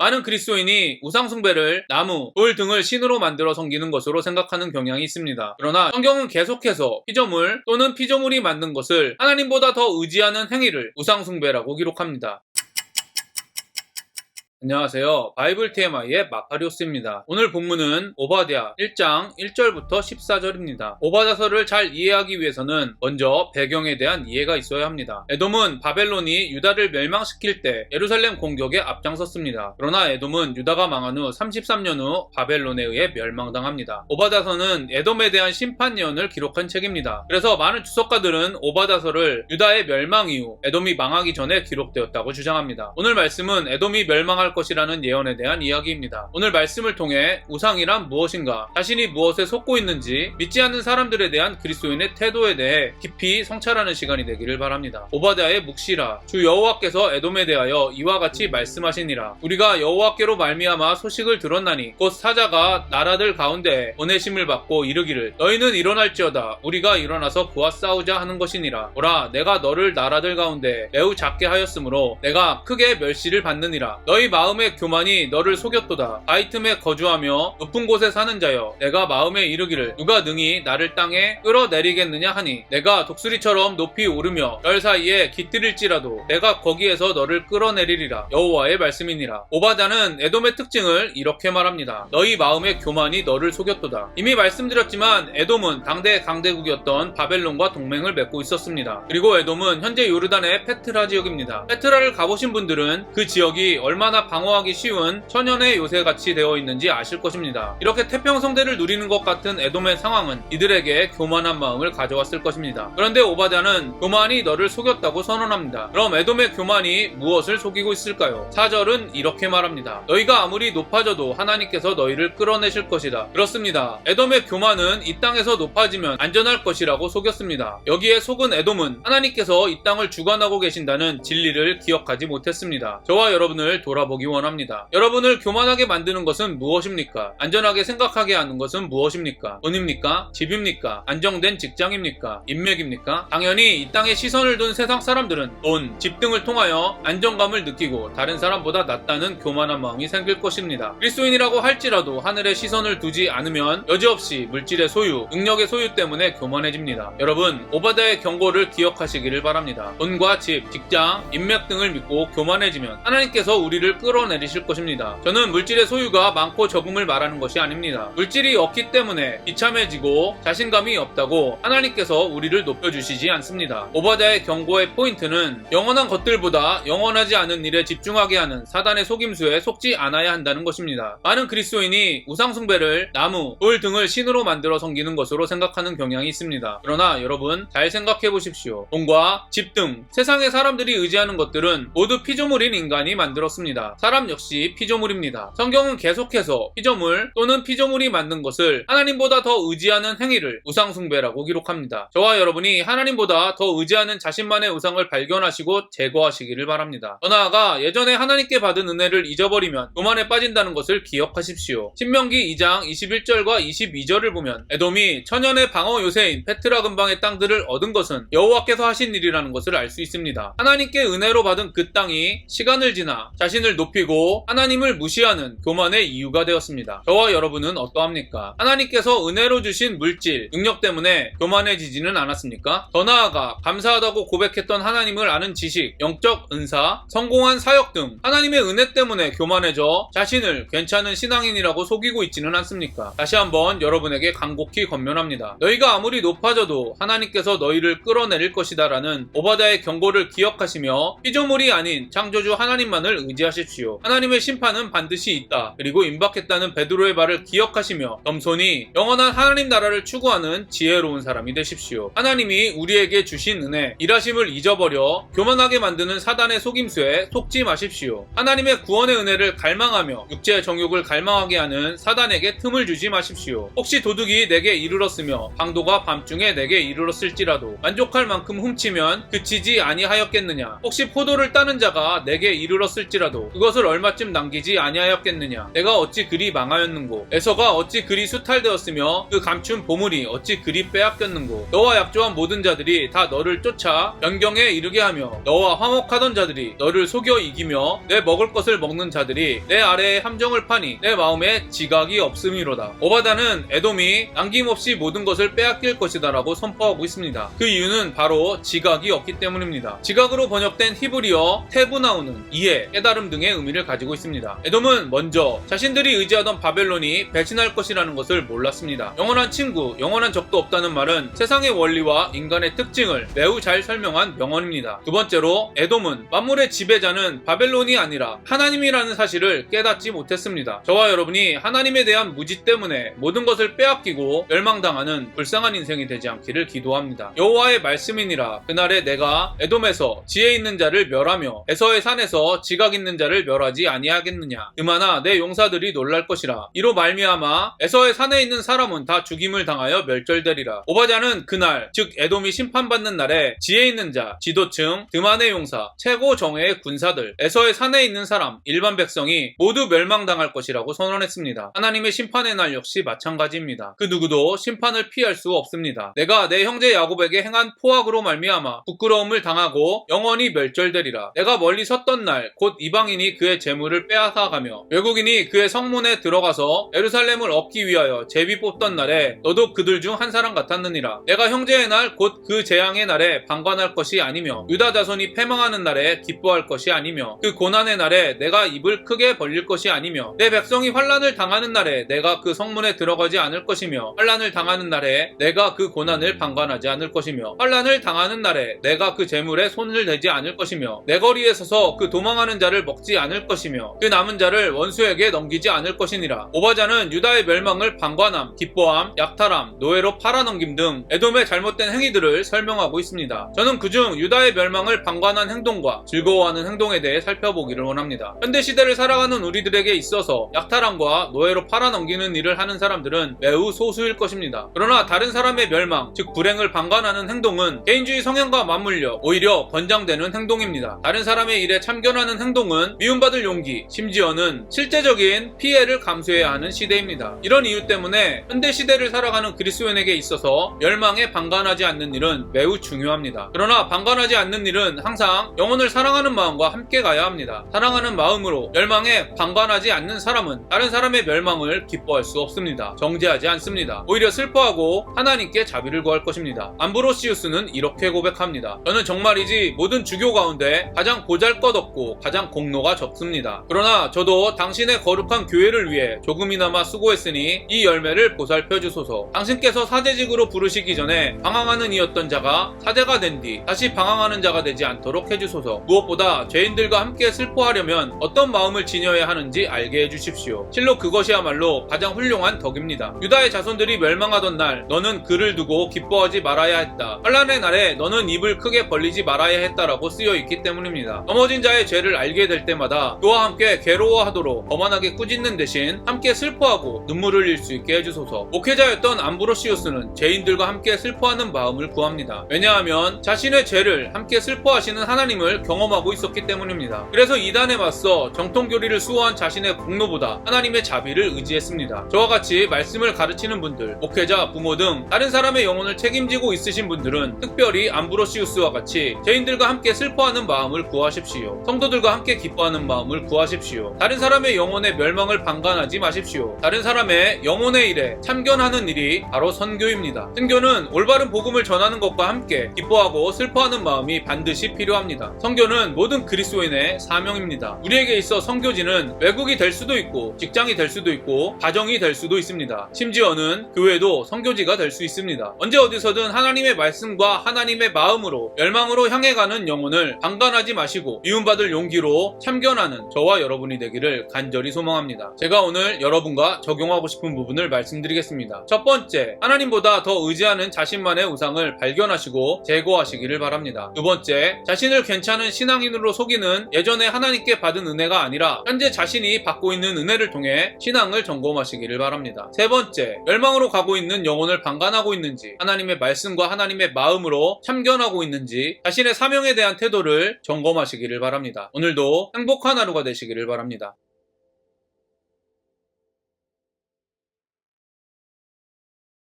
많은 그리스도인이 우상숭배를 나무, 돌 등을 신으로 만들어 섬기는 것으로 생각하는 경향이 있습니다. 그러나 성경은 계속해서 피조물 또는 피조물이 만든 것을 하나님보다 더 의지하는 행위를 우상숭배라고 기록합니다. 안녕하세요. 바이블 TMI의 마카리오스입니다. 오늘 본문은 오바댜 1장 1절부터 14절입니다. 오바댜서를 잘 이해하기 위해서는 먼저 배경에 대한 이해가 있어야 합니다. 에돔은 바벨론이 유다를 멸망시킬 때 예루살렘 공격에 앞장섰습니다. 그러나 에돔은 유다가 망한 후 33년 후 바벨론에 의해 멸망당합니다. 오바댜서는 에돔에 대한 심판 예언을 기록한 책입니다. 그래서 많은 주석가들은 오바댜서를 유다의 멸망 이후 에돔이 망하기 전에 기록되었다고 주장합니다. 오늘 말씀은 에돔이 멸망할 것이라는 예언에 대한 이야기입니다. 오늘 말씀을 통해 우상이란 무엇인가, 자신이 무엇에 속고 있는지, 믿지 않는 사람들에 대한 그리스도인의 태도에 대해 깊이 성찰하는 시간이 되기를 바랍니다. 오바댜의 묵시라. 주 여호와께서 에돔에 대하여 이와 같이 말씀하시니라. 우리가 여호와께로 말미암아 소식을 들었나니 곧 사자가 나라들 가운데 보내심을 받고 이르기를 너희는 일어날지어다. 우리가 일어나서 그와 싸우자 하는 것이니라. 보라, 내가 너를 나라들 가운데 매우 작게 하였으므로 내가 크게 멸시를 받느니라. 너희 마음의 교만이 너를 속였도다. 바위 틈에 거주하며 높은 곳에 사는 자여, 내가 마음에 이르기를 누가 능히 나를 땅에 끌어내리겠느냐 하니 내가 독수리처럼 높이 오르며 별 사이에 깃들일지라도 내가 거기에서 너를 끌어내리리라. 여호와의 말씀이니라. 오바댜는 에돔의 특징을 이렇게 말합니다. 너희 마음의 교만이 너를 속였도다. 이미 말씀드렸지만 에돔은 당대 강대국이었던 바벨론과 동맹을 맺고 있었습니다. 그리고 에돔은 현재 요르단의 페트라 지역입니다. 페트라를 가보신 분들은 그 지역이 얼마나 방어하기 쉬운 천연의 요새같이 되어 있는지 아실 것입니다. 이렇게 태평성대를 누리는 것 같은 에돔의 상황은 이들에게 교만한 마음을 가져왔을 것입니다. 그런데 오바댜는 교만이 너를 속였다고 선언합니다. 그럼 에돔의 교만이 무엇을 속이고 있을까요? 4절은 이렇게 말합니다. 너희가 아무리 높아져도 하나님께서 너희를 끌어내실 것이다. 그렇습니다. 에돔의 교만은 이 땅에서 높아지면 안전할 것이라고 속였습니다. 여기에 속은 에돔은 하나님께서 이 땅을 주관하고 계신다는 진리를 기억하지 못했습니다. 저와 여러분을 돌아보기 원합니다. 여러분을 교만하게 만드는 것은 무엇입니까? 안전하게 생각하게 하는 것은 무엇입니까? 돈입니까? 집입니까? 안정된 직장입니까? 인맥입니까? 당연히 이 땅에 시선을 둔 세상 사람들은 돈, 집 등을 통하여 안정감을 느끼고 다른 사람보다 낫다는 교만한 마음이 생길 것입니다. 그리스도인이라고 할지라도 하늘에 시선을 두지 않으면 여지없이 물질의 소유, 능력의 소유 때문에 교만해집니다. 여러분, 오바댜의 경고를 기억하시기를 바랍니다. 돈과 집, 직장, 인맥 등을 믿고 교만해지면 하나님께서 우리를 끌어내리실 것입니다. 저는 물질의 소유가 많고 적음을 말하는 것이 아닙니다. 물질이 없기 때문에 비참해지고 자신감이 없다고 하나님께서 우리를 높여주시지 않습니다. 오바댜의 경고의 포인트는 영원한 것들보다 영원하지 않은 일에 집중하게 하는 사단의 속임수에 속지 않아야 한다는 것입니다. 많은 그리스도인이 우상숭배를 나무, 돌 등을 신으로 만들어 섬기는 것으로 생각하는 경향이 있습니다. 그러나 여러분, 잘 생각해 보십시오. 돈과 집 등 세상의 사람들이 의지하는 것들은 모두 피조물인 인간이 만들었습니다. 사람 역시 피조물입니다. 성경은 계속해서 피조물 또는 피조물이 만든 것을 하나님보다 더 의지하는 행위를 우상숭배라고 기록합니다. 저와 여러분이 하나님보다 더 의지하는 자신만의 우상을 발견하시고 제거하시기를 바랍니다. 더 나아가 예전에 하나님께 받은 은혜를 잊어버리면 교만에 빠진다는 것을 기억하십시오. 신명기 2장 21절과 22절을 보면 에돔이 천연의 방어 요새인 페트라 근방의 땅들을 얻은 것은 여호와께서 하신 일이라는 것을 알 수 있습니다. 하나님께 은혜로 받은 그 땅이 시간을 지나 자신을 높이고 하나님을 무시하는 교만의 이유가 되었습니다. 저와 여러분은 어떠합니까? 하나님께서 은혜로 주신 물질, 능력 때문에 교만해지지는 않았습니까? 더 나아가 감사하다고 고백했던 하나님을 아는 지식, 영적 은사, 성공한 사역 등 하나님의 은혜 때문에 교만해져 자신을 괜찮은 신앙인이라고 속이고 있지는 않습니까? 다시 한번 여러분에게 간곡히 권면합니다. 너희가 아무리 높아져도 하나님께서 너희를 끌어내릴 것이다 라는 오바댜의 경고를 기억하시며 피조물이 아닌 창조주 하나님만을 의지하십시오. 하나님의 심판은 반드시 있다. 그리고 임박했다는 베드로의 말을 기억하시며 겸손히 영원한 하나님 나라를 추구하는 지혜로운 사람이 되십시오. 하나님이 우리에게 주신 은혜, 일하심을 잊어버려 교만하게 만드는 사단의 속임수에 속지 마십시오. 하나님의 구원의 은혜를 갈망하며 육체의 정욕을 갈망하게 하는 사단에게 틈을 주지 마십시오. 혹시 도둑이 내게 이르렀으며 강도가 밤중에 내게 이르렀을지라도 만족할 만큼 훔치면 그치지 아니하였겠느냐? 혹시 포도를 따는 자가 내게 이르렀을지라도 그것을 얼마쯤 남기지 아니하였겠느냐. 내가 어찌 그리 망하였는고. 에서가 어찌 그리 수탈되었으며 그 감춘 보물이 어찌 그리 빼앗겼는고. 너와 약조한 모든 자들이 다 너를 쫓아 변경에 이르게 하며 너와 화목하던 자들이 너를 속여 이기며 내 먹을 것을 먹는 자들이 내 아래에 함정을 파니 내 마음에 지각이 없음이로다. 오바다는 에돔이 남김없이 모든 것을 빼앗길 것이다 라고 선포하고 있습니다. 그 이유는 바로 지각이 없기 때문입니다. 지각으로 번역된 히브리어 테브나우는 이해, 깨달음 등의 의미를 가지고 있습니다. 에돔은 먼저 자신들이 의지하던 바벨론이 배신할 것이라는 것을 몰랐습니다. 영원한 친구, 영원한 적도 없다는 말은 세상의 원리와 인간의 특징을 매우 잘 설명한 명언입니다. 두 번째로 에돔은 만물의 지배자는 바벨론이 아니라 하나님이라는 사실을 깨닫지 못했습니다. 저와 여러분이 하나님에 대한 무지 때문에 모든 것을 빼앗기고 멸망당하는 불쌍한 인생이 되지 않기를 기도합니다. 여호와의 말씀이니라. 그날에 내가 에돔에서 지혜 있는 자를 멸하며 에서의 산에서 지각 있는 자를 멸하지 아니하겠느냐. 그마나 내 용사들이 놀랄 것이라. 이로 말미암아 에서의 산에 있는 사람은 다 죽임을 당하여 멸절되리라. 오바댜는 그날 즉 에돔이 심판받는 날에 지혜 있는 자, 지도층, 드만의 용사, 최고 정예의 군사들, 에서의 산에 있는 사람, 일반 백성이 모두 멸망당할 것이라고 선언했습니다. 하나님의 심판의 날 역시 마찬가지입니다. 그 누구도 심판을 피할 수 없습니다. 내가 내 형제 야곱에게 행한 포악으로 말미암아 부끄러움을 당하고 영원히 멸절되리라. 내가 멀리 섰던 날 곧 이방인이 그의 재물을 빼앗아가며 외국인이 그의 성문에 들어가서 예루살렘을 얻기 위하여 제비 뽑던 날에 너도 그들 중 한 사람 같았느니라. 내가 형제의 날 곧 그 재앙의 날에 방관할 것이 아니며 유다 자손이 패망하는 날에 기뻐할 것이 아니며 그 고난의 날에 내가 입을 크게 벌릴 것이 아니며 내 백성이 환난을 당하는 날에 내가 그 성문에 들어가지 않을 것이며 환난을 당하는 날에 내가 그 고난을 방관하지 않을 것이며 환난을 당하는 날에 내가 그 재물에 손을 대지 않을 것이며 내 거리에 서서 그 도망하는 자를 먹지 않을 것이며 그 남은 자를 원수에게 넘기지 않을 것이니라. 오바댜는 유다의 멸망을 방관함, 기뻐함, 약탈함, 노예로 팔아넘김 등 에돔의 잘못된 행위들을 설명하고 있습니다. 저는 그중 유다의 멸망을 방관한 행동과 즐거워하는 행동에 대해 살펴보기를 원합니다. 현대시대를 살아가는 우리들에게 있어서 약탈함과 노예로 팔아넘기는 일을 하는 사람들은 매우 소수일 것입니다. 그러나 다른 사람의 멸망, 즉 불행을 방관하는 행동은 개인주의 성향과 맞물려 오히려 권장되는 행동입니다. 다른 사람의 일에 참견하는 행동은 미움받을 용기, 심지어는 실제적인 피해를 감수해야 하는 시대입니다. 이런 이유 때문에 현대시대를 살아가는 그리스도인에게 있어서 멸망에 방관하지 않는 일은 매우 중요합니다. 그러나 방관하지 않는 일은 항상 영혼을 사랑하는 마음과 함께 가야 합니다. 사랑하는 마음으로 멸망에 방관하지 않는 사람은 다른 사람의 멸망을 기뻐할 수 없습니다. 정죄하지 않습니다. 오히려 슬퍼하고 하나님께 자비를 구할 것입니다. 암브로시우스는 이렇게 고백합니다. 저는 정말이지 모든 주교 가운데 가장 보잘것없고 가장 공로가 적습니다. 그러나 저도 당신의 거룩한 교회를 위해 조금이나마 수고했으니 이 열매를 보살펴 주소서. 당신께서 사제직으로 부르시기 전에 방황하는 이였던 자가 사제가 된 뒤 다시 방황하는 자가 되지 않도록 해주소서. 무엇보다 죄인들과 함께 슬퍼하려면 어떤 마음을 지녀야 하는지 알게 해주십시오. 실로 그것이야말로 가장 훌륭한 덕입니다. 유다의 자손들이 멸망하던 날 너는 그를 두고 기뻐하지 말아야 했다. 환난의 날에 너는 입을 크게 벌리지 말아야 했다라고 쓰여 있기 때문입니다. 넘어진 자의 죄를 알게 될 때마다 그와 함께 괴로워하도록 거만하게 꾸짖는 대신 함께 슬퍼하고 눈물을 흘릴 수 있게 해주소서. 목회자였던 암브로시우스는 죄인들과 함께 슬퍼하는 마음을 구합니다. 왜냐하면 자신의 죄를 함께 슬퍼하시는 하나님을 경험하고 있었기 때문입니다. 그래서 이단에 맞서 정통교리를 수호한 자신의 공로보다 하나님의 자비를 의지했습니다. 저와 같이 말씀을 가르치는 분들, 목회자, 부모 등 다른 사람의 영혼을 책임지고 있으신 분들은 특별히 암브로시우스와 같이 죄인들과 함께 슬퍼하는 마음을 구하십시오. 성도들과 함께 기뻐하는 마음을 구하십시오. 다른 사람의 영혼의 멸망을 방관하지 마십시오. 다른 사람의 영혼의 일에 참견하는 일이 바로 선교입니다. 선교는 올바른 복음을 전하는 것과 함께 기뻐하고 슬퍼하는 마음이 반드시 필요합니다. 선교는 모든 그리스도인의 사명입니다. 우리에게 있어 선교지는 외국이 될 수도 있고 직장이 될 수도 있고 가정이 될 수도 있습니다. 심지어는 교회도 선교지가 될 수 있습니다. 언제 어디서든 하나님의 말씀과 하나님의 마음으로 멸망으로 향해 가는 영혼을 방관하지 마시고 미움받을 용기로 참견하는 저와 여러분이 되기를 간절히 소망합니다. 제가 오늘 여러분과 적용하고 싶은 부분을 말씀드리겠습니다. 첫 번째, 하나님보다 더 의지하는 자신만의 우상을 발견하시고 제거하시기를 바랍니다. 두 번째, 자신을 괜찮은 신앙인으로 속이는 예전에 하나님께 받은 은혜가 아니라 현재 자신이 받고 있는 은혜를 통해 신앙을 점검하시기를 바랍니다. 세 번째, 멸망으로 가고 있는 영혼을 방관하고 있는지, 하나님의 말씀과 하나님의 마음으로 참견하고 있는지 자신의 사명에 대한 태도를 점검하시기를 바랍니다. 오늘도 행복 행복한 하루가 되시기를 바랍니다.